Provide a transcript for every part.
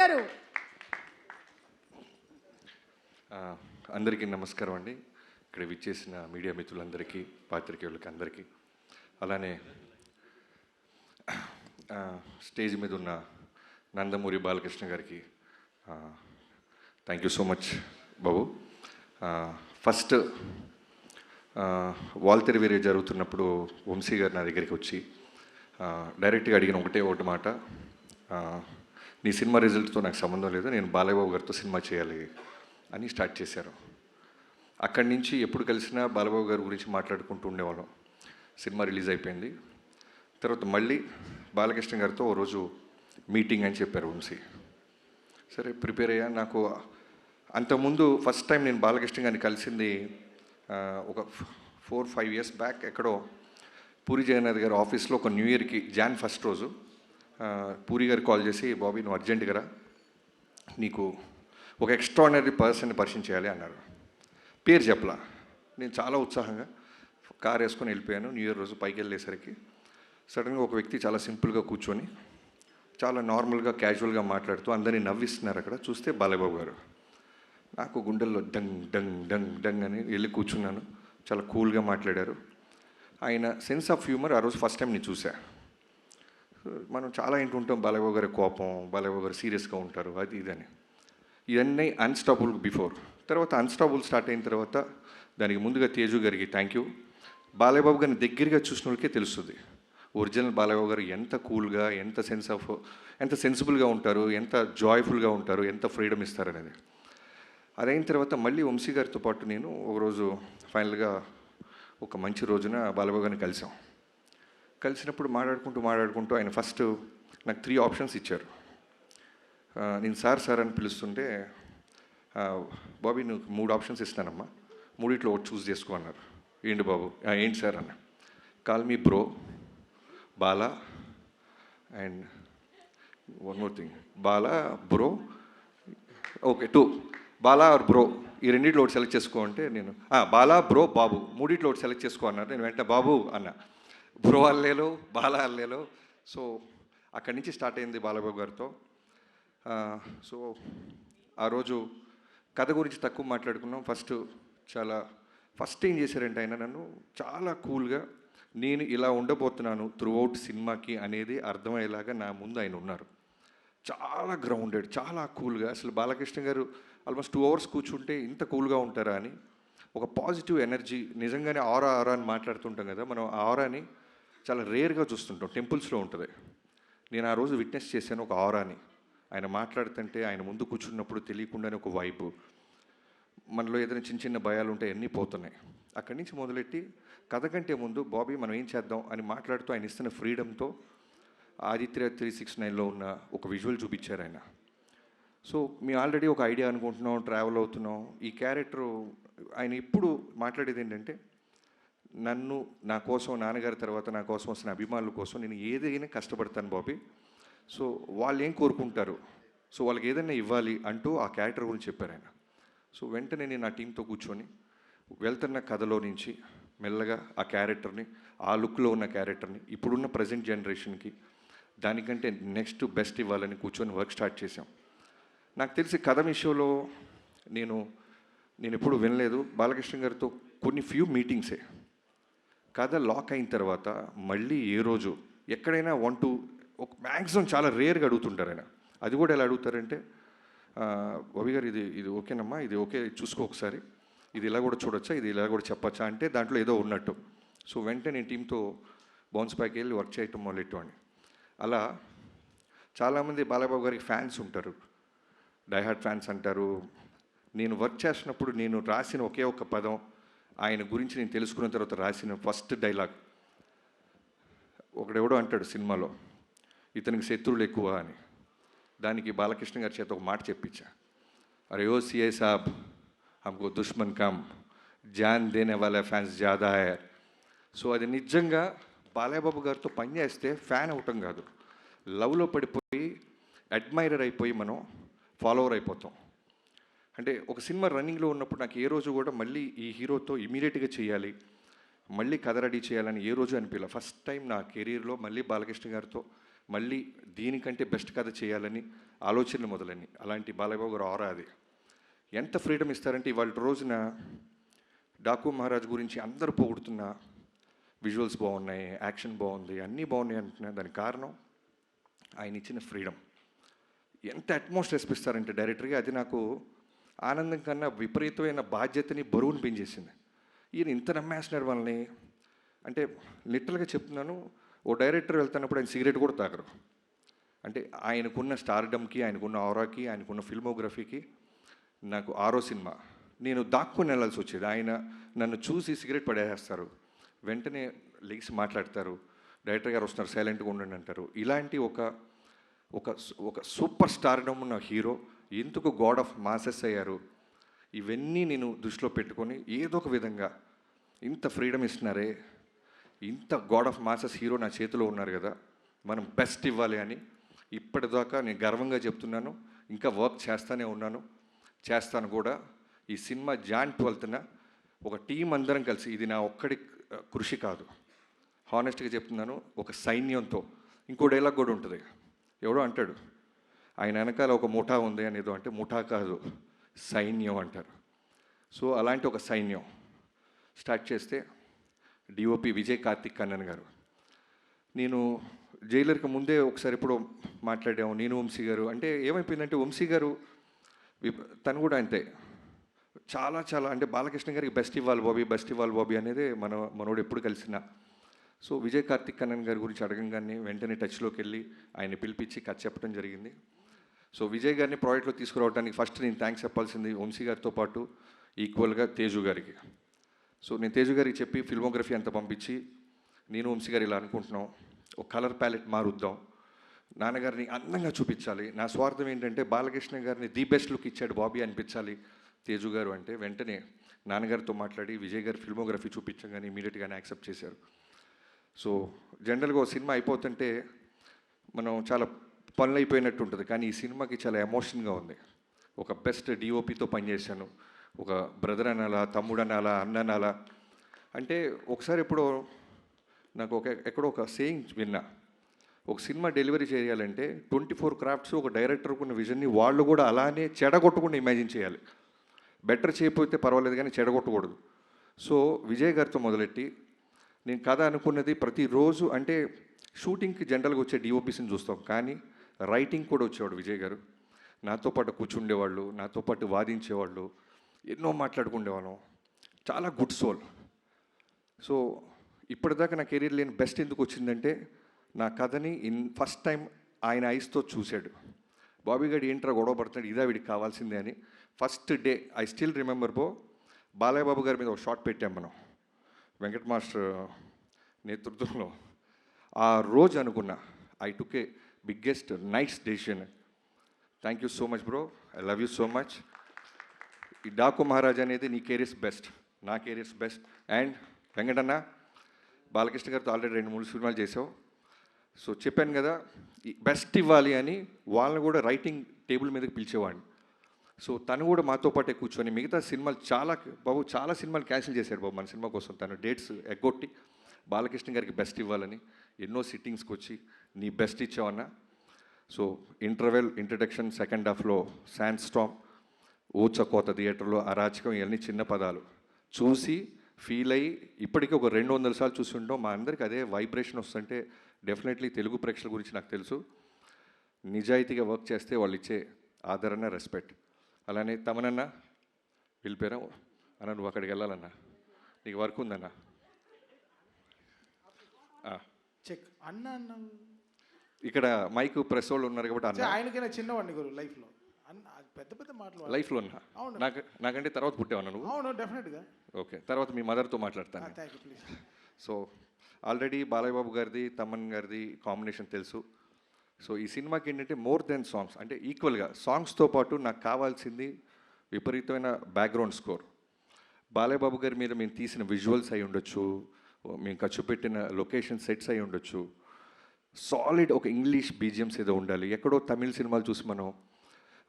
గారు. అందరికీ నమస్కారం అండి. ఇక్కడ విచ్చేసిన మీడియా మిత్రులందరికీ, పాత్రికేయులకి అందరికీ, అలానే స్టేజ్ మీద ఉన్న నందమూరి బాలకృష్ణ గారికి థ్యాంక్ యూ సో మచ్ బాబు. ఫస్ట్ వాల్తెర వేరే జరుగుతున్నప్పుడు వంశీ గారు నా దగ్గరికి వచ్చి డైరెక్ట్గా అడిగిన ఒకటి మాట, నీ సినిమా రిజల్ట్తో నాకు సంబంధం లేదు, నేను బాలయ్య బాబు గారితో సినిమా చేయాలి అని స్టార్ట్ చేశారు. అక్కడి నుంచి ఎప్పుడు కలిసినా బాలయ్య గారి గురించి మాట్లాడుకుంటూ ఉండేవాళ్ళం. సినిమా రిలీజ్ అయిపోయింది, తర్వాత మళ్ళీ బాలకృష్ణ గారితో ఓ రోజు మీటింగ్ అని చెప్పారు వంశీ. సరే ప్రిపేర్ అయ్యా. నాకు అంతకుముందు ఫస్ట్ టైం నేను బాలకృష్ణ గారిని కలిసింది ఒక 4-5 ఇయర్స్ బ్యాక్ ఎక్కడో పూరి జగన్నాథ్ గారి ఆఫీస్లో ఒక న్యూ ఇయర్కి Jan 1 రోజు పూరి గారు కాల్ చేసి, బాబీ నువ్వు అర్జెంటుగా రా, నీకు ఒక ఎక్స్ట్రాడినరీ పర్సన్ని పరిచయం చేయాలి అన్నారు. పేరు చెప్పలా. నేను చాలా ఉత్సాహంగా కార్ వేసుకొని వెళ్ళిపోయాను. న్యూ ఇయర్ రోజు పైకి వెళ్ళేసరికి సడన్గా ఒక వ్యక్తి చాలా సింపుల్గా కూర్చొని చాలా నార్మల్గా క్యాజువల్గా మాట్లాడుతూ అందరినీ నవ్విస్తున్నారు. అక్కడ చూస్తే బాలయ్యబాబు గారు. నాకు గుండెల్లో డంగ్ డంగ్ డంగ్ డంగ్ అని వెళ్ళి కూర్చున్నాను. చాలా కూల్గా మాట్లాడారు. ఆయన సెన్స్ ఆఫ్ హ్యూమర్ ఆ రోజు ఫస్ట్ టైం నేను చూసా. మనం చాలా వింటుంటాం బాలయ్యబాబు గారి కోపం, బాలయ్యబాబు గారు సీరియస్గా ఉంటారు, అది ఇదని. ఇవన్నీ అన్స్టాపుల్ బిఫోర్. తర్వాత అన్స్టాపుల్ స్టార్ట్ అయిన తర్వాత దానికి ముందుగా తేజు గారికి థ్యాంక్ యూ. బాలయ్యబాబు గారిని దగ్గరగా చూసిన వాళ్ళకే తెలుస్తుంది ఒరిజినల్ బాలయ్యబాబు గారు ఎంత కూల్గా, ఎంత సెన్సిబుల్గా ఉంటారు, ఎంత జాయ్ఫుల్గా ఉంటారు, ఎంత ఫ్రీడమ్ ఇస్తారనేది. అదైన తర్వాత మళ్ళీ వంశీ గారితో పాటు నేను ఒకరోజు ఫైనల్గా ఒక మంచి రోజున బాలయ్యబాబు గారిని కలిసినప్పుడు మాట్లాడుకుంటూ ఆయన ఫస్ట్ నాకు 3 ఆప్షన్స్ ఇచ్చారు. నేను సార్ అని పిలుస్తుంటే, బాబీ నువ్వు 3 ఆప్షన్స్ ఇస్తానమ్మా, 3 ఒకటి చూస్ చేసుకో అన్నారు. ఏంటి బాబు? ఏంటి సార్ అన్న. Call me bro, Bala and one more thing, Bala bro, okay 2 Bala or bro, ఈ రెండిట్లో ఒకటి సెలెక్ట్ చేసుకో అంటే నేను బాలా బ్రో బాబు 3 ఒకటి సెలెక్ట్ చేసుకో అన్నారు. నేను వెంటనే బాబు అన్న, బ్రో అల్లేలో బాలా అల్లేలో. సో అక్కడి నుంచి స్టార్ట్ అయింది బాలయ్యబాబు గారితో. సో ఆ రోజు కథ గురించి తక్కువ మాట్లాడుకున్నాం. ఫస్ట్ ఏం చేశారంటే ఆయన నన్ను చాలా కూల్గా, నేను ఇలా ఉండబోతున్నాను త్రూఅవుట్ సినిమాకి అనేది అర్థమయ్యేలాగా నా ముందు ఆయన ఉన్నారు. చాలా గ్రౌండెడ్, చాలా కూల్గా. అసలు బాలకృష్ణ గారు ఆల్మోస్ట్ 2 అవర్స్ కూర్చుంటే ఇంత కూల్గా ఉంటారా అని ఒక పాజిటివ్ ఎనర్జీ. నిజంగానే ఆరా అని మాట్లాడుతుంటాం కదా, మనం ఆ ఆరాని చాలా రేర్గా చూస్తుంటాం, టెంపుల్స్లో ఉంటుంది. నేను ఆ రోజు విట్నెస్ చేశాను ఒక ఆరాని. ఆయన మాట్లాడుతుంటే, ఆయన ముందు కూర్చున్నప్పుడు తెలియకుండానే ఒక వైబు. మనలో ఏదైనా చిన్న భయాలు ఉంటాయి, అన్నీ పోతున్నాయి. అక్కడి నుంచి మొదలెట్టి కథ కంటే ముందు బాబీ మనం ఏం చేద్దాం అని మాట్లాడుతూ ఆయన ఇస్తున్న ఫ్రీడమ్తో ఆదిత్య 369లో ఉన్న ఒక విజువల్ చూపించారు ఆయన. సో మేము ఆల్రెడీ ఒక ఐడియా అనుకుంటున్నాం, ట్రావెల్ అవుతున్నాం. ఈ క్యారెక్టరు ఆయన ఇప్పుడు మాట్లాడేది ఏంటంటే, నన్ను నా కోసం, నాన్నగారి తర్వాత నా కోసం వస్తున్న అభిమానుల కోసం నేను ఏదైనా కష్టపడతాను బాబీ. సో వాళ్ళు ఏం కోరుకుంటారు, సో వాళ్ళకి ఏదైనా ఇవ్వాలి అంటూ ఆ క్యారెక్టర్ గురించి చెప్పారు ఆయన. సో వెంటనే నేను నా టీంతో కూర్చొని వెళ్తున్న కథలో నుంచి మెల్లగా ఆ క్యారెక్టర్ని, ఆ లుక్లో ఉన్న క్యారెక్టర్ని ఇప్పుడున్న ప్రజెంట్ జనరేషన్కి దానికంటే నెక్స్ట్ బెస్ట్ ఇవ్వాలని కూర్చొని వర్క్ స్టార్ట్ చేసాం. నాకు తెలిసి కథ విషయంలో నేను ఎప్పుడు వినలేదు. బాలకృష్ణ గారితో కొన్ని ఫ్యూ మీటింగ్సే. కథ లాక్ అయిన తర్వాత మళ్ళీ ఏ రోజు ఎక్కడైనా ఒక మ్యాక్సిమం చాలా రేర్గా అడుగుతుంటారు ఆయన. అది కూడా ఎలా అడుగుతారంటే, బాబీ గారు ఇది ఓకేనమ్మా, ఇది ఓకే చూసుకో ఒకసారి, ఇది ఇలా కూడా చూడొచ్చా, ఇది ఇలా కూడా చెప్పచ్చా అంటే దాంట్లో ఏదో ఉన్నట్టు. సో వెంటనే నేను టీంతో బౌన్స్ బ్యాక్ వెళ్ళి వర్క్ చేయటం మొదలెట్టామని. అలా చాలామంది బాలయ్యబాబు గారికి ఫ్యాన్స్ ఉంటారు, డైహార్డ్ ఫ్యాన్స్ అంటారు. నేను వర్క్ చేసినప్పుడు నేను రాసిన ఒకే ఒక పదం, ఆయన గురించి నేను తెలుసుకున్న తర్వాత రాసిన ఫస్ట్ డైలాగ్, ఒకడెవడో అంటాడు సినిమాలో, ఇతనికి శత్రువులు ఎక్కువ అని. దానికి బాలకృష్ణ గారి చేత ఒక మాట చెప్పించా, అరే ఓ సిఐ సాబ్ హమ్కో దుష్మన్ కమ్, జాన్ దేనే వాళ్ళ ఫ్యాన్స్ జాదా హై. సో అది నిజంగా బాలయ్యబాబు గారితో పనిచేస్తే ఫ్యాన్ అవటం కాదు, లవ్లో పడిపోయి అడ్మైరర్ అయిపోయి మనం ఫాలోవర్ అయిపోతాం. అంటే ఒక సినిమా రన్నింగ్లో ఉన్నప్పుడు నాకు ఏ రోజు కూడా మళ్ళీ ఈ హీరోతో ఇమీడియట్గా చేయాలి, మళ్ళీ కథ రెడీ చేయాలని ఏ రోజు అనిపించలే. ఫస్ట్ టైం నా కెరీర్లో మళ్ళీ బాలకృష్ణ గారితో మళ్ళీ దీనికంటే బెస్ట్ కథ చేయాలని ఆలోచనలు మొదలని. అలాంటి బాలయ్యబాబు గారు ఆరా అది. ఎంత ఫ్రీడమ్ ఇస్తారంటే ఇవాళ రోజున డాకు మహారాజ్ గురించి అందరూ పొగుడుతున్న విజువల్స్ బాగున్నాయి, యాక్షన్ బాగుంది, అన్నీ బాగున్నాయి అంటున్నా. దానికి కారణం ఆయన ఇచ్చిన ఫ్రీడమ్. ఎంత అట్మోస్ట్ రెస్పిస్తారంటే డైరెక్టర్గా, అది నాకు ఆనందం కన్నా విపరీతమైన బాధ్యతని, బరువుని పెంచేసింది. ఈయన ఇంత నమ్మేస్తున్నారు వాళ్ళని. అంటే లిటరల్గా చెప్తున్నాను, ఓ డైరెక్టర్ వెళ్తున్నప్పుడు ఆయన సిగరెట్ కూడా తాగరు. అంటే ఆయనకున్న స్టార్డమ్కి, ఆయనకున్న ఆరాకి, ఆయనకున్న ఫిల్మోగ్రఫీకి. నాకు 6వ సినిమా నేను దాక్కుని వెళ్ళాల్సి వచ్చేది. ఆయన నన్ను చూసి సిగరెట్ పడేస్తారు, వెంటనే లెగిసి మాట్లాడతారు, డైరెక్టర్ గారు వస్తున్నారు సైలెంట్గా ఉండండి అంటారు. ఇలాంటి ఒక ఒక ఒక సూపర్ స్టార్డమ్ ఉన్న హీరో ఎందుకు గాడ్ ఆఫ్ మాసెస్ అయ్యారు, ఇవన్నీ నేను దృష్టిలో పెట్టుకొని ఏదో ఒక విధంగా ఇంత ఫ్రీడమ్ ఇస్తున్నారే, ఇంత గాడ్ ఆఫ్ మాసెస్ హీరో నా చేతిలో ఉన్నారు కదా, మనం బెస్ట్ ఇవ్వాలి అని ఇప్పటిదాకా నేను గర్వంగా చెప్తున్నాను. ఇంకా వర్క్ చేస్తూనే ఉన్నాను, చేస్తాను కూడా. ఈ సినిమా జాన్ 12న ఒక టీం అందరం కలిసి, ఇది నా ఒక్కడి కృషి కాదు, హానెస్ట్గా చెప్తున్నాను, ఒక సైన్యంతో. ఇంకో డైలాగ్ కూడా ఉంటుంది, ఎవడో అంటాడు ఆయన వెనకాల ఒక ముఠా ఉంది అనేదో, అంటే ముఠా కాదు సైన్యం అంటారు. సో అలాంటి ఒక సైన్యం స్టార్ట్ చేస్తే డిఓపి విజయ్ కార్తిక్ కన్నన్ గారు. నేను జైలర్కి ముందే ఒకసారి ఎప్పుడో మాట్లాడాము, నేను వంశీ గారు. అంటే ఏమైపోయిందంటే వంశీ గారు తను కూడా అంతే, చాలా చాలా అంటే బాలకృష్ణ గారికి బెస్ట్ ఇవ్వాలి బాబీ, బెస్ట్ ఇవ్వాలి బాబీ అనేది మనోడు ఎప్పుడు కలిసిన. సో విజయ్ కార్తిక్ కన్నన్ గారి గురించి అడగంగానే వెంటనే టచ్లోకి వెళ్ళి ఆయన పిలిపించి కథ చెప్పడం జరిగింది. సో విజయ్ గారిని ప్రాజెక్ట్లో తీసుకురావడానికి ఫస్ట్ నేను థ్యాంక్స్ చెప్పాల్సింది వంశీ గారితో పాటు ఈక్వల్గా తేజు గారికి. సో నేను తేజు గారికి చెప్పి ఫిల్మోగ్రఫీ అంతా పంపించి, నేను వంశీ గారు ఇలా అనుకుంటున్నాం, ఒక కలర్ ప్యాలెట్ మారుద్దాం, నాన్నగారిని అందంగా చూపించాలి. నా స్వార్థం ఏంటంటే బాలకృష్ణ గారిని ది బెస్ట్ లుక్ ఇచ్చాడు బాబీ అనిపించాలి తేజు గారు అంటే. వెంటనే నాన్నగారితో మాట్లాడి విజయ్ గారి ఫిల్మోగ్రఫీ చూపించగానే ఇమీడియట్గానే యాక్సెప్ట్ చేశారు. సో జనరల్గా ఒక సినిమా అయిపోతుంటే మనం చాలా పనులు అయిపోయినట్టు ఉంటుంది, కానీ ఈ సినిమాకి చాలా ఎమోషన్గా ఉంది. ఒక బెస్ట్ డిఓపితో పనిచేశాను, ఒక బ్రదర్ అనాలా, తమ్ముడు అనాలా, అన్న అనాలా. అంటే ఒకసారి ఎప్పుడో నాకు ఎక్కడో ఒక సేయింగ్ విన్నా, ఒక సినిమా డెలివరీ చేయాలంటే 24 క్రాఫ్ట్స్ ఒక డైరెక్టర్కు ఉన్న విజన్ని వాళ్ళు కూడా అలానే చెడగొట్టకుండా ఇమాజిన్ చేయాలి. బెటర్ చేయకపోతే పర్వాలేదు కానీ చెడగొట్టకూడదు. సో విజయ్ గారితో మొదలెట్టి నేను కథ అనుకున్నది ప్రతిరోజు, అంటే షూటింగ్కి జనరల్గా వచ్చే డిఓపిస్ని చూస్తాం, కానీ రైటింగ్ కూడా వచ్చేవాడు విజయ్ గారు. నాతో పాటు కూర్చుండేవాళ్ళు, నాతో పాటు వాదించేవాళ్ళు, ఎన్నో మాట్లాడుకుండేవాళ్ళం. చాలా గుడ్ సోల్. సో ఇప్పటిదాకా నా కెరీర్ లేని బెస్ట్ ఎందుకు వచ్చిందంటే, నా కథని ఫస్ట్ టైం ఆయన ఐస్తో చూశాడు. బాబీ గారు ఏంట్రా గొడవ పడుతున్నాడు, ఇదా వీడికి కావాల్సిందే అని. First day I still remember Balayya Babu గారి మీద ఒక షాట్ పెట్టాం మనం వెంకట్ మాస్టర్ నేతృత్వంలో. ఆ రోజు అనుకున్నా I took a biggest nice decision. Thank you so much bro, I love you so much. ఈ డాకు మహారాజ్ అనేది నీ కెరీర్స్ బెస్ట్, నా careers best. And Venkatanna, Balakrishna గారితో ఆల్రెడీ 2-3 సినిమాలు చేసావు. సో చెప్పాను కదా ఈ బెస్ట్ ఇవ్వాలి అని, వాళ్ళని కూడా రైటింగ్ టేబుల్ మీదకి పిలిచేవాడిని. సో తను కూడా మాతో పాటే కూర్చొని మిగతా సినిమాలు చాలా సినిమాలు క్యాన్సిల్ చేశాడు బాబు మన సినిమా కోసం. తను డేట్స్ ఎగ్గొట్టి బాలకృష్ణ గారికి బెస్ట్ ఇవ్వాలని ఎన్నో సిట్టింగ్స్కి వచ్చి నీ బెస్ట్ ఇచ్చావన్నా. సో ఇంటర్వెల్, ఇంట్రడక్షన్, సెకండ్ హాఫ్లో శాండ్ స్టామ్, ఊచకోత థియేటర్లో అరాచకం, ఇవన్నీ చిన్న పదాలు చూసి ఫీల్ అయ్యి ఇప్పటికీ ఒక 200 సార్లు చూసి ఉంటాం. మా అందరికి అదే వైబ్రేషన్ వస్తుంటే డెఫినెట్లీ తెలుగు ప్రేక్షకుల గురించి నాకు తెలుసు. నిజాయితీగా వర్క్ చేస్తే వాళ్ళు ఇచ్చే ఆదరణ, రెస్పెక్ట్. అలానే తమనన్నా వెళ్ళిపోయారా అన్న, నువ్వు అక్కడికి వెళ్ళాలన్నా, నీకు వర్క్ ఉందన్నా. చెక్ అన్న అన్న ఇక్కడ మైక్ ప్రెస్ వాళ్ళు ఉన్నారు కాబట్టి అన్న. ఆయనకైనా చిన్నవాడిని గురు లైఫ్లో పెద్ద పెద్ద మాటలు లైఫ్లో ఉన్నా. నాకంటే తర్వాత పుట్టేవన్నా నువ్వు? అవును, డెఫినెట్గా. ఓకే, తర్వాత మీ మదర్తో మాట్లాడతాను. Thank you, please. So already Balayya Babu గారిది, తమన్ గారిది కాంబినేషన్ తెలుసు. సో ఈ సినిమాకి ఏంటంటే మోర్ దెన్ సాంగ్స్, అంటే ఈక్వల్గా సాంగ్స్తో పాటు నాకు కావాల్సింది విపరీతమైన బ్యాక్గ్రౌండ్ స్కోర్. బాలయ్య బాబు గారి మీద మేము తీసిన విజువల్స్ అయి ఉండొచ్చు, మేము ఖర్చు పెట్టిన లొకేషన్ సెట్స్ అయి ఉండొచ్చు, సాలిడ్ ఒక ఇంగ్లీష్ బీజిఎమ్స్ ఏదో ఉండాలి. ఎక్కడో తమిళ సినిమాలు చూసి మనం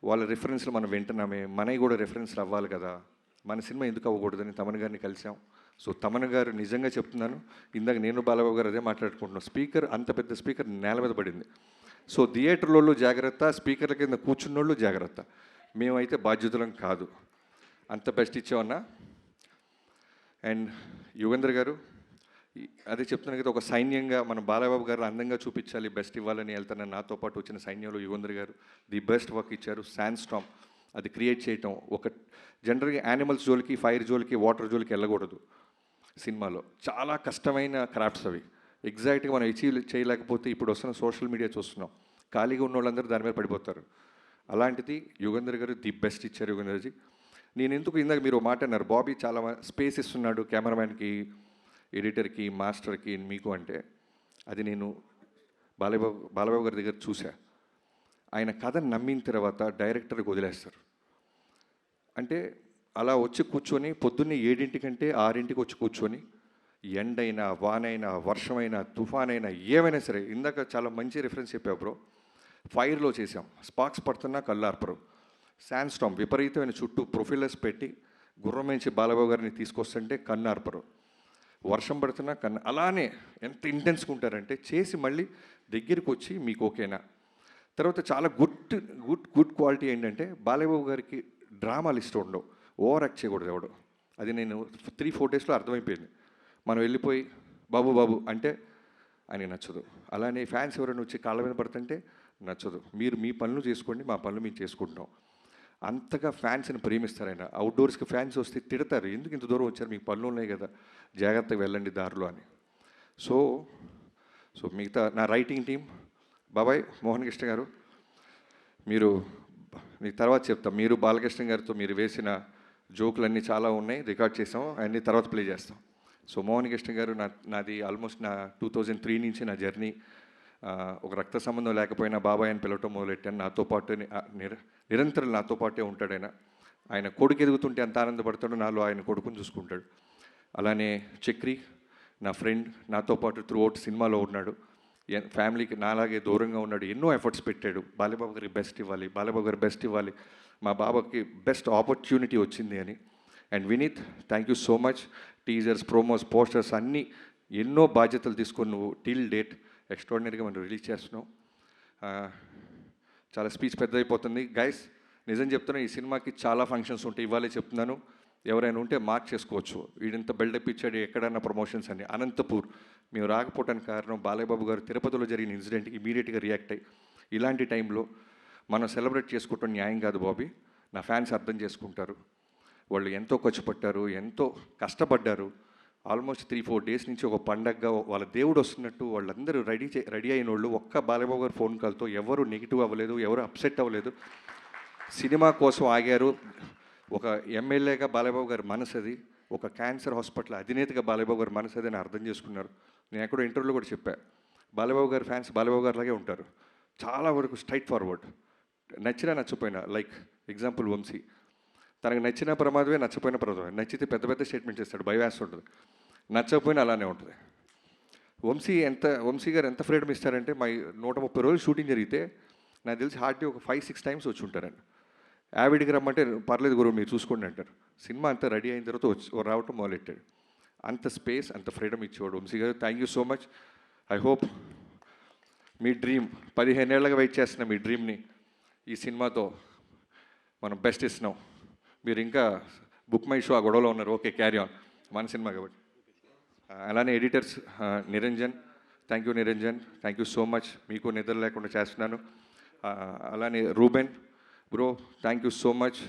వాళ్ళ రిఫరెన్స్లు మనం వింటున్నామే, మనవి కూడా రిఫరెన్స్లు అవ్వాలి కదా, మన సినిమా ఎందుకు అవ్వకూడదని తమన్ గారిని కలిసాం. సో తమన్ గారు నిజంగా చెప్తున్నాను, ఇందాక నేను బాలబాబు గారు అదే మాట్లాడుకుంటున్నాం, స్పీకర్ అంత పెద్ద స్పీకర్ నేల మీద పడింది. సో థియేటర్లలో జాగ్రత్త, స్పీకర్ల కింద కూర్చున్నోళ్ళు జాగ్రత్త, మేమైతే బాధ్యతలం కాదు. అంత బెస్ట్ ఇచ్చామన్నా. అండ్ యుగేంద్ర గారు అదే చెప్తున్నాను కదా, ఒక సైన్యంగా మన బాలబాబు గారు అందంగా చూపించాలి, బెస్ట్ ఇవ్వాలని వెళ్తాను. నాతో పాటు వచ్చిన సైన్యంలో యుగేంద్ర గారు ది బెస్ట్ వర్క్ ఇచ్చారు. శాండ్ స్టామ్ అది క్రియేట్ చేయటం, ఒక జనరల్గా యానిమల్స్ జోలికి, ఫైర్ జోలికి, వాటర్ జోలికి వెళ్ళకూడదు సినిమాలో. చాలా కష్టమైన క్రాఫ్ట్స్ అవి, ఎగ్జాక్ట్గా మనం అచీవ్ చేయలేకపోతే ఇప్పుడు వస్తున్న సోషల్ మీడియా చూస్తున్నాం, ఖాళీగా ఉన్న వాళ్ళందరూ దాని మీద పడిపోతారు. అలాంటిది యుగేంద్ర గారు ది బెస్ట్ ఇచ్చారు. యుగేంద్రజీ, నేను ఎందుకు ఇందాక మీరు మాట అన్నారు, బాబీ చాలా స్పేస్ ఇస్తున్నాడు కెమెరామ్యాన్కి, ఎడిటర్కి, మాస్టర్కి, మీకు అంటే, అది నేను బాలబాబు గారి దగ్గర చూసా. ఆయన కథను నమ్మిన తర్వాత డైరెక్టర్కి వదిలేస్తారు. అంటే అలా వచ్చి కూర్చొని పొద్దున్నే 7 6 వచ్చి కూర్చొని, ఎండైనా, వానైనా, వర్షమైనా, తుఫానైనా, ఏమైనా సరే, ఇందాక చాలా మంచి రిఫరెన్స్ చెప్పావు బ్రో, ఫైర్లో చేసాం, స్పార్క్స్ పడుతున్నా కళ్ళార్పరు, శాండ్ స్టామ్ విపరీతమైన చుట్టూ ప్రొఫైలర్స్ పెట్టి గుర్రం నుంచి బాలబాబు గారిని తీసుకొస్తుంటే కన్నార్పరు, వర్షం పడుతున్నా అలానే ఎంత ఇంటెన్స్గా ఉంటారంటే చేసి మళ్ళీ దగ్గరికి వచ్చి మీకు ఓకేనా. తర్వాత చాలా గుడ్ క్వాలిటీ ఏంటంటే బాలబాబు గారికి డ్రామాలు ఇష్టం ఉండవు, ఓవర్ యాక్ట్ చేయకూడదు ఎవడు. అది నేను 3-4 డేస్లో అర్థమైపోయింది. మనం వెళ్ళిపోయి బాబు బాబు అంటే ఆయనకి నచ్చదు. అలానే ఫ్యాన్స్ ఎవరైనా వచ్చి కాళ్ళ మీద పడుతుంటే నచ్చదు. మీరు మీ పనులు చేసుకోండి, మా పనులు మేము చేసుకుంటున్నాం. అంతగా ఫ్యాన్స్ని ప్రేమిస్తారు ఆయన. అవుట్డోర్స్కి ఫ్యాన్స్ వస్తే తిడతారు, ఎందుకు ఇంత దూరం వచ్చారు, మీకు పనులు ఉన్నాయి కదా, జాగ్రత్తగా వెళ్ళండి దారిలో అని. సో మిగతా నా రైటింగ్ టీం, బాబాయ్ మోహన్ కృష్ణ గారు, మీరు మీకు తర్వాత చెప్తాం, మీరు బాలకృష్ణ గారితో మీరు వేసిన జోకులన్నీ చాలా ఉన్నాయి, రికార్డ్ చేసాం, అన్నీ తర్వాత ప్లే చేస్తాం. సో మోహన్ కృష్ణ గారు నాది ఆల్మోస్ట్ నా 2003 నుంచి నా జర్నీ, ఒక రక్త సంబంధం లేకపోయినా బాబాయ్ అని పిలవటం మొదలెట్టాను. నాతో పాటు నిరంతరం నాతో పాటే ఉంటాడు ఆయన. ఆయన కొడుకు ఎదుగుతుంటే ఎంత ఆనందపడతాడో నాలో ఆయన కొడుకుని చూసుకుంటాడు. అలానే చక్రి నా ఫ్రెండ్, నాతో పాటు త్రూ అవుట్ సినిమాలో ఉన్నాడు, ఫ్యామిలీకి నాలాగే దూరంగా ఉన్నాడు, ఎన్నో ఎఫర్ట్స్ పెట్టాడు. బాలబాబు గారికి బెస్ట్ ఇవ్వాలి, బాలబాబు గారు బెస్ట్ ఇవ్వాలి, మా బాబాకి బెస్ట్ ఆపర్చునిటీ వచ్చింది అని. And Vineeth, thank you so much. Teasers, promos, posters అన్నీ ఎన్నో బాధ్యతలు తీసుకొని నువ్వు టిల్ డేట్ ఎక్స్ట్రాడినరీగా మనం రిలీజ్ చేస్తున్నాం. చాలా స్పీచ్ పెద్దదైపోతుంది గైస్, నిజం చెప్తున్నా, ఈ సినిమాకి చాలా ఫంక్షన్స్ ఉంటాయి. ఇవాళే చెప్తున్నాను, ఎవరైనా ఉంటే మార్క్ చేసుకోవచ్చు, వీడింత బిల్డప్ ఇచ్చాడు ఎక్కడన్నా ప్రమోషన్స్ అని. అనంతపూర్ మేము రాకపోవడానికి కారణం బాలబాబు గారు తిరుపతిలో జరిగిన ఇన్సిడెంట్కి ఇమీడియట్గా రియాక్ట్ అయ్యి, ఇలాంటి టైంలో మనం సెలబ్రేట్ చేసుకోవటం న్యాయం కాదు బాబీ, నా ఫ్యాన్స్ అర్థం చేసుకుంటారు, వాళ్ళు ఎంతో ఖర్చు పట్టారు, ఎంతో కష్టపడ్డారు. ఆల్మోస్ట్ 3-4 డేస్ నుంచి ఒక పండగగా వాళ్ళ దేవుడు వస్తున్నట్టు వాళ్ళందరూ రెడీ అయిన వాళ్ళు, ఒక్క బాలబాబు గారు ఫోన్ కాల్తో ఎవరు నెగిటివ్ అవ్వలేదు, ఎవరు అప్సెట్ అవ్వలేదు, సినిమా కోసం ఆగారు. ఒక ఎమ్మెల్యేగా బాలబాబు గారి మనసు అది, ఒక క్యాన్సర్ హాస్పిటల్ అధినేతగా బాలబాబు గారి మనసు అది అని అర్థం చేసుకున్నారు. నేను ఎక్కడో ఇంటర్వ్యూలో కూడా చెప్పా, బాలబాబు గారి ఫ్యాన్స్ బాలబాబు గారిలాగే ఉంటారు, చాలా వరకు స్ట్రైట్ ఫార్వర్డ్, నచ్చినా నచ్చపోయినా. లైక్ ఎగ్జాంపుల్ వంశీ, తనకు నచ్చిన ప్రమాదమే, నచ్చపోయిన ప్రమాదమే. నచ్చితే పెద్ద పెద్ద స్టేట్మెంట్ చేస్తాడు, భయవేస్తుంటుంది, నచ్చకపోయినా అలానే ఉంటుంది. వంశీ గారు ఎంత ఫ్రీడమ్ ఇస్తారంటే, మా 130 రోజులు షూటింగ్ జరిగితే నాకు తెలిసి హార్డ్లీ ఒక 5-6 టైమ్స్ వచ్చి ఉంటారండి. యావిడికి రమ్మంటే పర్లేదు గురువు మీరు చూసుకోండి అంటారు. సినిమా అంతా రెడీ అయిన తర్వాత వచ్చి రావటం మొదలెట్టాడు. అంత స్పేస్, అంత ఫ్రీడమ్ ఇచ్చేవాడు వంశీ గారు. Thank you so much. I hope మీ డ్రీమ్ 15 ఏళ్ళగా వెయిట్ చేస్తున్న మీ డ్రీమ్ని ఈ సినిమాతో మనం బెస్ట్ ఇస్తున్నాం. మీరు ఇంకా బుక్ మై షో ఆ గొడవలో ఉన్నారు, ఓకే క్యారీ ఆన్, మన సినిమా కాబట్టి. అలానే editors Niranjan, thank you Niranjan, thank you so much, మీకు నిద్ర లేకుండా చేస్తున్నాను. అలానే Reuben bro, thank you so much,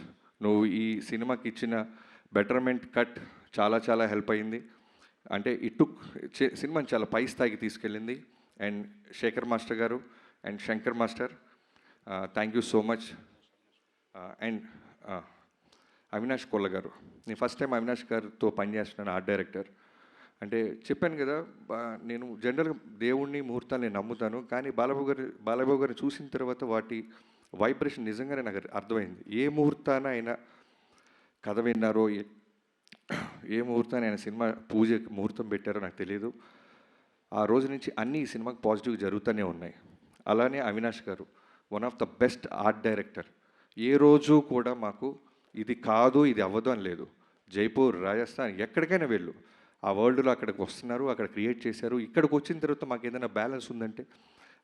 నువ్వు ఈ సినిమాకి ఇచ్చిన బెటర్మెంట్ కట్ చాలా చాలా హెల్ప్ అయింది. అంటే ఇటు సినిమాని చాలా పై స్థాయికి తీసుకెళ్ళింది. అండ్ శేఖర్ మాస్టర్ గారు and Shankar master, thank you so much. And Avinash Kolla గారు, నేను ఫస్ట్ టైం అవినాష్ గారితో పనిచేస్తున్నాను, ఆర్ట్ డైరెక్టర్. అంటే చెప్పాను కదా, నేను జనరల్గా దేవుణ్ణి, ముహూర్తాన్ని నేను నమ్ముతాను, కానీ బాలబాబు గారిని చూసిన తర్వాత వాటి వైబ్రేషన్ నిజంగానే నాకు అర్థమైంది. ఏ ముహూర్తాన ఆయన కథ విన్నారో, ఏ ముహూర్తాన్ని ఆయన సినిమా పూజ ముహూర్తం పెట్టారో నాకు తెలియదు. ఆ రోజు నుంచి అన్నీ ఈ సినిమాకి పాజిటివ్ జరుగుతూనే ఉన్నాయి. అలానే అవినాష్ గారు one of the best art director. ఏ రోజు కూడా మాకు ఇది కాదు, ఇది అవ్వదు అని లేదు. జైపూర్, రాజస్థాన్, ఎక్కడికైనా వెళ్ళు, ఆ వరల్డ్లో అక్కడికి వస్తున్నారు, అక్కడ క్రియేట్ చేశారు. ఇక్కడికి వచ్చిన తర్వాత మాకు ఏదైనా బ్యాలెన్స్ ఉందంటే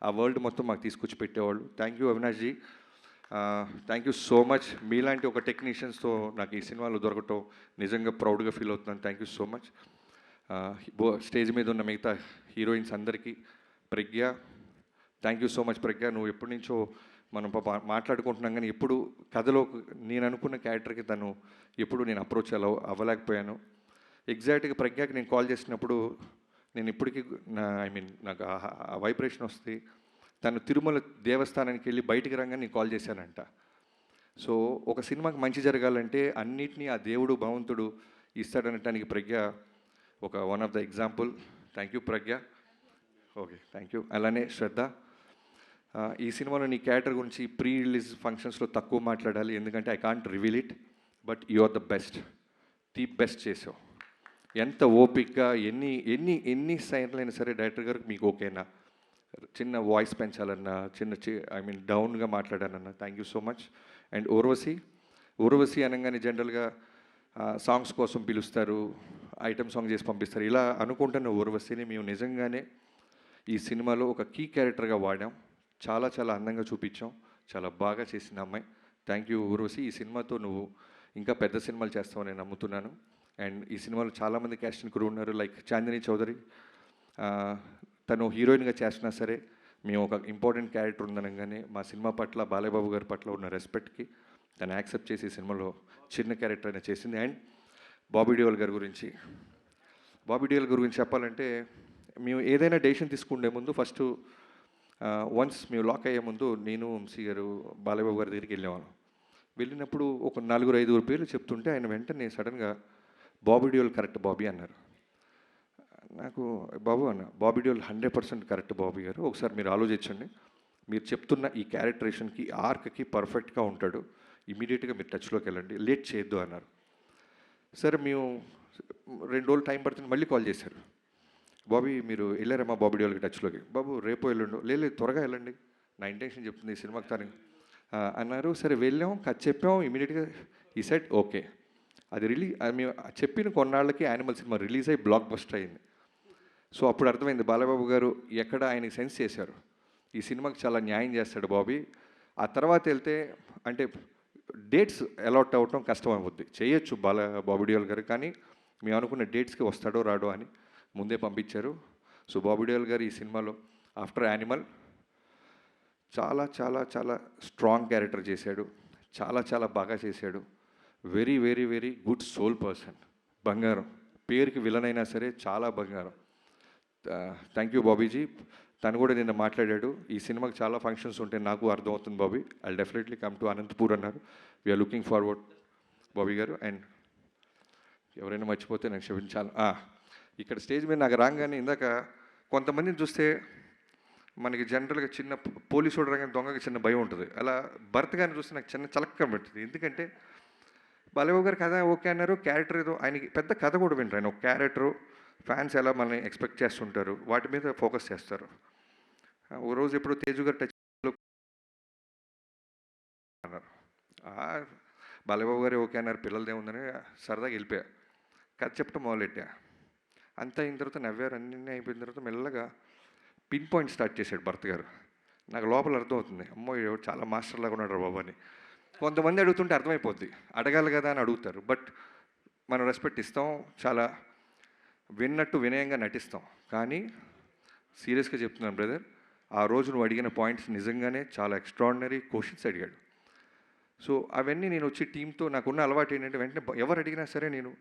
ఆ వరల్డ్ మొత్తం మాకు తీసుకొచ్చి పెట్టేవాళ్ళు. Thank you Avinash ji, thank you so much. మీలాంటి ఒక టెక్నీషియన్స్తో నాకు ఈ సినిమాలో దొరకటం నిజంగా ప్రౌడ్గా ఫీల్ అవుతున్నాను. Thank you so much. Stage మీద ఉన్న మిగతా హీరోయిన్స్ అందరికీ, ప్రజ్ఞ, థ్యాంక్ యూ సో మచ్ ప్రజ్ఞ. నువ్వు ఎప్పటి నుంచో మనం మాట్లాడుకుంటున్నాం, కానీ ఎప్పుడు కథలో నేను అనుకున్న క్యారెక్టర్కి తను ఎప్పుడు నేను అప్రోచ్ అవ్వలేకపోయాను. ఎగ్జాక్ట్గా ప్రజ్ఞకి నేను కాల్ చేసినప్పుడు నేను ఇప్పటికీ నాకు ఆ వైబ్రేషన్ వస్తే తను తిరుమల దేవస్థానానికి వెళ్ళి బయటికి రాగానే నేను కాల్ చేశానంట. సో ఒక సినిమాకి మంచి జరగాలంటే అన్నిటినీ ఆ దేవుడు భగవంతుడు ఇస్తాడనటానికి ప్రజ్ఞ ఒక one of the example. Thank you Pragna. Okay, thank you. అలానే శ్రద్ధ, ఈ సినిమాలో నీ క్యారెక్టర్ గురించి ప్రీ రిలీజ్ ఫంక్షన్స్లో తక్కువ మాట్లాడాలి, ఎందుకంటే I can't reveal it, but you are the best చేసావు. ఎంత ఓపిక్గా ఎన్ని ఎన్ని ఎన్ని సైన్లైనా సరే డైరెక్టర్ గారికి మీకు ఓకేనా, చిన్న వాయిస్ పెంచాలన్నా, డౌన్గా మాట్లాడానన్నా, thank you so much. And Urvashi అనగానే జనరల్గా సాంగ్స్ కోసం పిలుస్తారు, ఐటమ్ సాంగ్ చేసి పంపిస్తారు. ఇలా అనుకుంటున్న ఊర్వశిని మేము నిజంగానే ఈ సినిమాలో ఒక కీ క్యారెక్టర్గా వాడాం. చాలా చాలా అందంగా చూపించాం, చాలా బాగా చేసిన అమ్మాయి. Thank you Urvashi. ఈ సినిమాతో నువ్వు ఇంకా పెద్ద సినిమాలు చేస్తావని నేను నమ్ముతున్నాను. అండ్ ఈ సినిమాలో చాలామంది క్యాస్టింగ్ క్రూ ఉన్నారు, లైక్ చాందిని చౌదరి, తను హీరోయిన్గా చేసినా సరే మేము ఒక ఇంపార్టెంట్ క్యారెక్టర్ ఉందనగానే మా సినిమా పట్ల బాలయ్యబాబు గారి పట్ల ఉన్న రెస్పెక్ట్కి తను యాక్సెప్ట్ చేసి ఈ సినిమాలో చిన్న క్యారెక్టర్ అయినా చేసింది. అండ్ బాబీ డియోల్ గారి గురించి చెప్పాలంటే మేము ఏదైనా డెసిషన్ తీసుకునే ముందు ఫస్ట్ వన్స్ మేము లాక్ అయ్యే ముందు నేను వంశీ గారు బాలయ్యబాబు గారి దగ్గరికి వెళ్ళినప్పుడు ఒక 4-5 పేర్లు చెప్తుంటే ఆయన వెంటనే సడన్గా బాబీ డియోల్ కరెక్ట్ బాబీ అన్నారు. నాకు బాబు అన్న, బాబీ డియోల్ 100% కరెక్ట్ బాబీ గారు, ఒకసారి మీరు ఆలోచించండి, మీరు చెప్తున్న ఈ క్యారెక్టరేషన్కి ఆర్క్కి పర్ఫెక్ట్గా ఉంటాడు, ఇమీడియట్గా మీరు టచ్లోకి వెళ్ళండి, లేట్ చేయొద్దు అన్నారు. సరే మేము 2 రోజులు టైం పడుతుంది, మళ్ళీ కాల్ చేశారు, బాబీ మీరు వెళ్ళారమ్మా బాబీ డియోల్కి టచ్లోకి. బాబు రేపు వెళ్ళండు, లేదు త్వరగా వెళ్ళండి, నా ఇంటెన్షన్ చెప్తుంది ఈ సినిమాకి తనకి అన్నారు. సరే వెళ్ళాం, కథ చెప్పాం, ఇమీడియట్గా ఈ సెట్ ఓకే. అది మేము చెప్పిన కొన్నాళ్ళకి యానిమల్ సినిమా రిలీజ్ అయ్యి బ్లాక్ బస్టర్ అయింది. సో అప్పుడు అర్థమైంది బాలయ్యబాబు గారు ఎక్కడ ఆయనకి సెన్స్ చేశారు, ఈ సినిమాకి చాలా న్యాయం చేస్తాడు బాబీ. ఆ తర్వాత వెళ్తే అంటే డేట్స్ అలాట్ అవ్వటం కష్టం అవుద్ది, చేయొచ్చు బాబీ డియోల్ గారు, కానీ మేము అనుకున్న డేట్స్కి వస్తాడో రాడో అని ముందే పంపించారు. సో బాబీ డియోల్ గారు ఈ సినిమాలో ఆఫ్టర్ యానిమల్ చాలా చాలా చాలా స్ట్రాంగ్ క్యారెక్టర్ చేశాడు, చాలా చాలా బాగా చేశాడు. Very very very good soul person, బంగారం, పేరుకి విలన్ అయినా సరే చాలా బంగారం. థ్యాంక్ యూ బాబీజీ. తను కూడా నిన్న మాట్లాడాడు, ఈ సినిమాకి చాలా ఫంక్షన్స్ ఉంటే నాకు అర్థమవుతుంది Bobby, I definitely come to Anantapur అన్నారు. వీఆర్ లుకింగ్ ఫార్వర్డ్ బాబీ గారు. అండ్ ఎవరైనా మర్చిపోతే నాకు క్షమించాలి. ఇక్కడ స్టేజ్ మీద నాకు రాగానే ఇందాక కొంతమందిని చూస్తే మనకి జనరల్గా చిన్న పోలీసు చూడగానే దొంగకి చిన్న భయం ఉంటుంది, అలా భర్త గారిని చూస్తే నాకు చిన్న చలక్క పెడుతుంది. ఎందుకంటే బాలయ్యబాబు గారు కథ ఓకే అన్నారు, క్యారెక్టర్ ఏదో ఆయనకి పెద్ద కథ కూడా వింటారు, ఆయన ఒక క్యారెక్టరు, ఫ్యాన్స్ ఎలా మనల్ని ఎక్స్పెక్ట్ చేస్తుంటారు వాటి మీద ఫోకస్ చేస్తారు. ఓ రోజు ఎప్పుడు తేజు గారు టచ్లో అన్నారు, బాలయ్యబాబు గారు ఓకే అన్నారు, పిల్లలదే ఉందని సరదాగా వెళ్ళిపోయా, కథ చెప్పడం మొదలెట్టా. అంతా అయిన తర్వాత నవ్వారు, అన్నీ అయిపోయిన తర్వాత మెల్లగా పిన్ పాయింట్ స్టార్ట్ చేశాడు భర్త గారు. నాకు లోపల అర్థమవుతుంది, అమ్మో ఎవరు చాలా మాస్టర్ లాగా ఉన్నాడు బాబు అని. కొంతమంది అడుగుతుంటే అర్థమైపోద్ది, అడగాలి కదా అని అడుగుతారు, బట్ మనం రెస్పెక్ట్ ఇస్తాం, చాలా విన్నట్టు వినయంగా నటిస్తాం. కానీ సీరియస్గా చెప్తున్నాను బ్రదర్, ఆ రోజు నువ్వు అడిగిన పాయింట్స్ నిజంగానే చాలా ఎక్స్ట్రాడినరీ క్వశ్చన్స్ అడిగాడు. సో అవన్నీ నేను వచ్చి టీంతో నాకున్న అలవాటు ఏంటంటే వెంటనే ఎవరు అడిగినా సరే నేను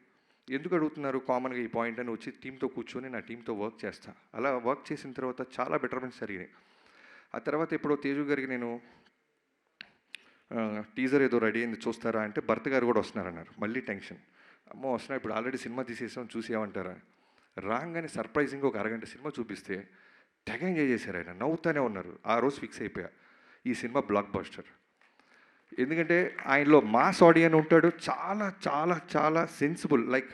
ఎందుకు అడుగుతున్నారు కామన్గా ఈ పాయింట్ అని వచ్చి టీంతో కూర్చొని నా టీంతో వర్క్ చేస్తాను. అలా వర్క్ చేసిన తర్వాత చాలా బెటర్మెంట్స్ జరిగినాయి. ఆ తర్వాత ఎప్పుడో తేజు గారికి నేను టీజర్ ఏదో రెడీ అయింది చూస్తారా అంటే భర్త గారు కూడా వస్తున్నారన్నారు. మళ్ళీ టెన్షన్, అమ్మో వస్తున్నా, ఇప్పుడు ఆల్రెడీ సినిమా తీసేసాం చూసి ఏమంటారా. రాగానే సర్ప్రైజింగ్గా ఒక అరగంట సినిమా చూపిస్తే తెగ ఎంజాయ్ చేశారు, ఆయన నవ్వుతూనే ఉన్నారు. ఆ రోజు ఫిక్స్ అయిపోయా, ఈ సినిమా బ్లాక్ బస్టర్. ఎందుకంటే ఆయనలో మాస్ ఆడియన్ ఉంటాడు, చాలా చాలా చాలా సెన్సిబుల్, లైక్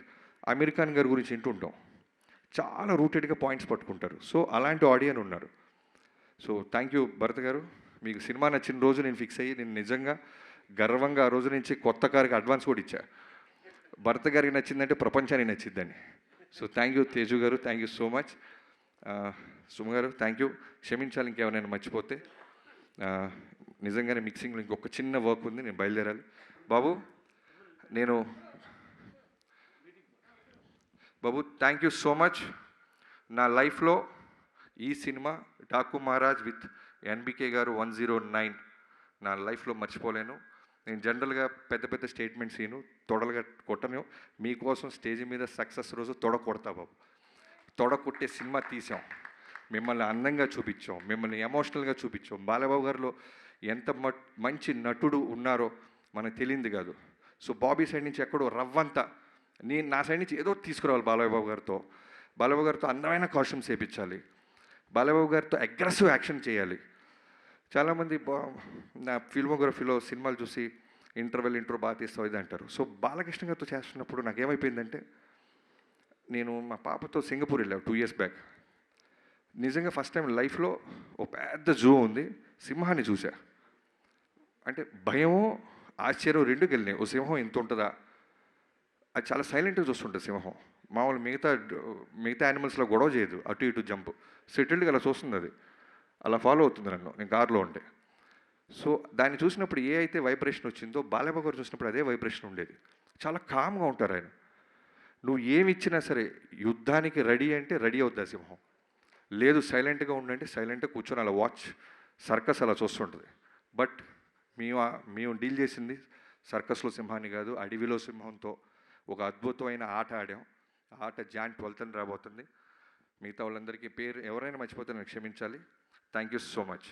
అమీర్ ఖాన్ గారి గురించి వింటుంటాం, చాలా రూటెడ్గా పాయింట్స్ పట్టుకుంటారు. సో అలాంటి ఆడియన్ ఉన్నారు. సో థ్యాంక్ యూ భరత్ గారు, మీకు సినిమా నచ్చిన రోజు నేను ఫిక్స్ అయ్యి నేను నిజంగా గర్వంగా ఆ రోజు నుంచి కొత్త కారుకి అడ్వాన్స్ కూడా ఇచ్చా. భరత్ గారికి నచ్చిందంటే ప్రపంచానికి నచ్చిందని. సో థ్యాంక్ యూ తేజు గారు, thank you so much. Suma గారు థ్యాంక్ యూ. క్షమించాలి ఇంకేమైనా మర్చిపోతే. నిజంగానే మిక్సింగ్లో ఇంకొక చిన్న వర్క్ ఉంది, నేను బయలుదేరాలి. బాబు బాబు థ్యాంక్ యూ సో మచ్. నా లైఫ్లో ఈ cinema Daaku Maharaj with NBK గారు 109 నా లైఫ్లో మర్చిపోలేను. నేను జనరల్గా పెద్ద పెద్ద స్టేట్మెంట్స్ ఈను, తొడలుగా కొట్టను. మీకోసం స్టేజ్ మీద సక్సెస్ రోజు తొడ కొడతా బాబు. తొడ కొట్టే సినిమా తీసాం, మిమ్మల్ని అందంగా చూపించాం, మిమ్మల్ని ఎమోషనల్గా చూపించాం. బాలబాబు గారిలో ఎంత మంచి నటుడు ఉన్నారో మనకు తెలియంది కాదు. సో బాబీ సైడ్ నుంచి ఎక్కడో రవ్వంతా నా సైడ్ నుంచి ఏదో తీసుకురావాలి. బాలబాబు గారితో అందమైన కాస్ట్యూమ్స్ వేయించాలి. బాలబాబు గారితో అగ్రెసివ్ యాక్షన్ చేయాలి. చాలామంది నా ఫిల్మోగ్రఫీలో సినిమాలు చూసి ఇంట్రో బాగా తీస్తావు ఇది అంటారు. సో బాలకృష్ణ గారితో చేస్తున్నప్పుడు నాకేమైపోయిందంటే, నేను మా పాపతో సింగపూర్ వెళ్ళాను 2 years బ్యాక్. నిజంగా ఫస్ట్ టైం లైఫ్లో ఒక పెద్ద జూ ఉంది, సింహాన్ని చూసా. అంటే భయము ఆశ్చర్యం రెండుకి వెళ్ళినాయి. ఓ సింహం ఇంత ఉంటుందా, అది చాలా సైలెంట్గా చూస్తుంటుంది సింహం. మామూలు మిగతా యానిమల్స్లో గొడవ చేయదు, అటు ఇటు జంప్, సెటిల్డ్గా అలా చూస్తుంది. అది అలా ఫాలో అవుతుంది నన్ను, నేను కార్లో ఉంటే. సో దాన్ని చూసినప్పుడు ఏ అయితే వైబ్రేషన్ వచ్చిందో బాలయ్య గారు చూసినప్పుడు అదే వైబ్రేషన్ ఉండేది. చాలా కామ్గా ఉంటారు ఆయన. నువ్వు ఏమి ఇచ్చినా సరే యుద్ధానికి రెడీ అంటే రెడీ అవుద్ది సింహం. లేదు సైలెంట్గా ఉండంటే సైలెంట్గా కూర్చొని అలా సర్కస్ అలా చూస్తుంటుంది. బట్ మేము డీల్ చేసింది సర్కస్లో సింహాన్ని కాదు, అడవిలో సింహంతో ఒక అద్భుతమైన ఆట ఆడాం. ఆ ఆట Jan 12th రాబోతుంది. మిగతా వాళ్ళందరికీ పేరు ఎవరైనా మర్చిపోతే నాకు క్షమించాలి. Thank you so much.